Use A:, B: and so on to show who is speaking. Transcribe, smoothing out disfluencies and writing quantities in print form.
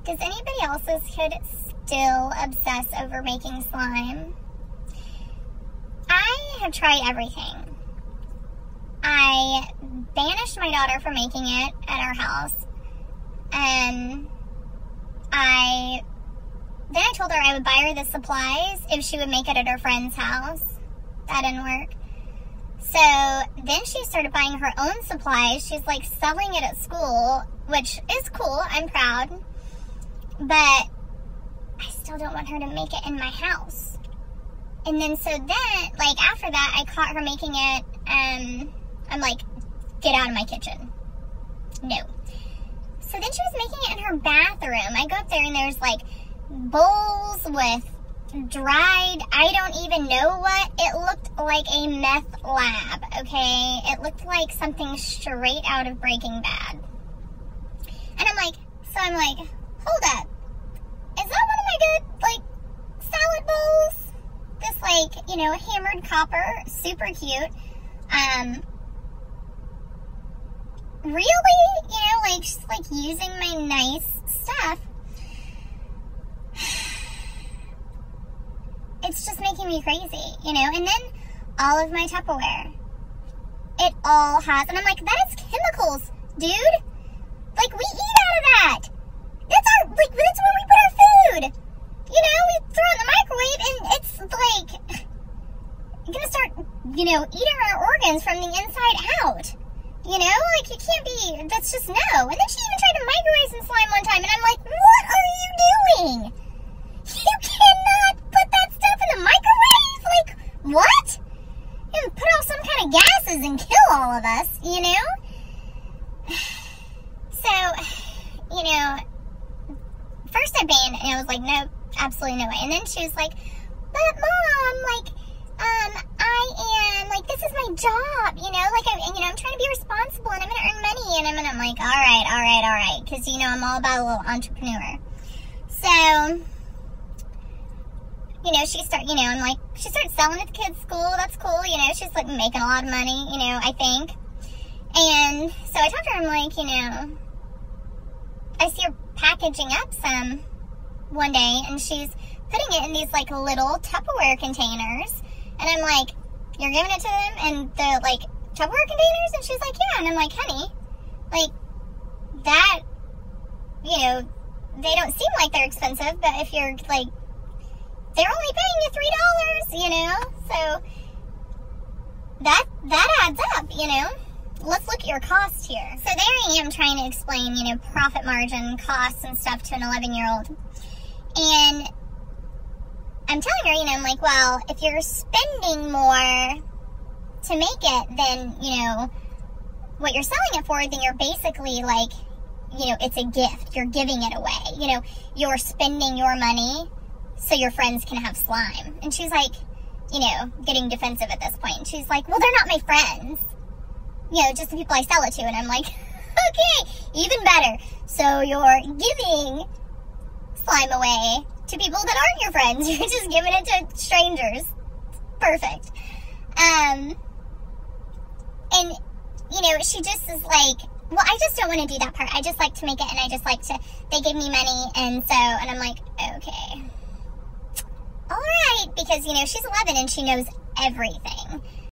A: Does anybody else's kid still obsess over making slime? I have tried everything. I banished my daughter from making it at our house. And then I told her I would buy her the supplies if she would make it at her friend's house. That didn't work. So then she started buying her own supplies. She's like selling it at school, which is cool. I'm proud. But I still don't want her to make it in my house. And then so then, like after that, I caught her making it and I'm like, get out of my kitchen. No. So then she was making it in her bathroom. I go up there and there's like bowls with dried, I don't even know what. It looked like a meth lab, okay? It looked like something straight out of Breaking Bad. And I'm like, hold up. Is that one of my good, like, salad bowls? This, like, you know, hammered copper, super cute. Really? You know, like, just, like, using my nice stuff. It's just making me crazy, you know? And then all of my Tupperware. It all has, and I'm like, that is chemicals, dude. Like, we eat out of that. That's our, like, that's where we put our food. You know, we throw it in the microwave, and it's like, gonna start, you know, eating our organs from the inside out. You know, like, you can't be, that's just no. And then she even tried to microwave some slime one time, and I'm like, what are you doing? You cannot put that stuff in the microwave? Like, what? You put out some kind of gases and kill all of us, you know? So, you know, first I banned it, and I was like, no, absolutely no way. And then she was like, but Mom, like, I am, like, this is my job, you know? Like, I'm trying to be responsible, and I'm going to earn money. And I'm like, all right. Because, you know, I'm all about a little entrepreneur. So, you know, she starts selling at the kids' school. That's cool. You know, she's like making a lot of money, you know, I think. And so I talked to her, I'm like, you know, I see her packaging up some one day, and she's putting it in these like little Tupperware containers. And I'm like, you're giving it to them in the like Tupperware containers? And she's like, yeah. And I'm like, honey, like that, you know, they don't seem like they're expensive, but if you're like, they're only paying you $3, you know? So that adds up, you know? Let's look at your cost here. So there I am trying to explain, you know, profit margin, costs and stuff to an 11-year-old. And I'm telling her, you know, I'm like, well, if you're spending more to make it than, you know, what you're selling it for, then you're basically like, you know, it's a gift. You're giving it away. You know, you're spending your money so your friends can have slime. And she's like, you know, getting defensive at this point. She's like, well, they're not my friends. You know, just the people I sell it to. And I'm like, okay, even better. So you're giving slime away to people that aren't your friends. You're just giving it to strangers. Perfect. And, you know, she just is like, well, I just don't want to do that part. I just like to make it, and I just like to, they give me money, and I'm like, okay. All right, because, you know, she's 11 and she knows everything.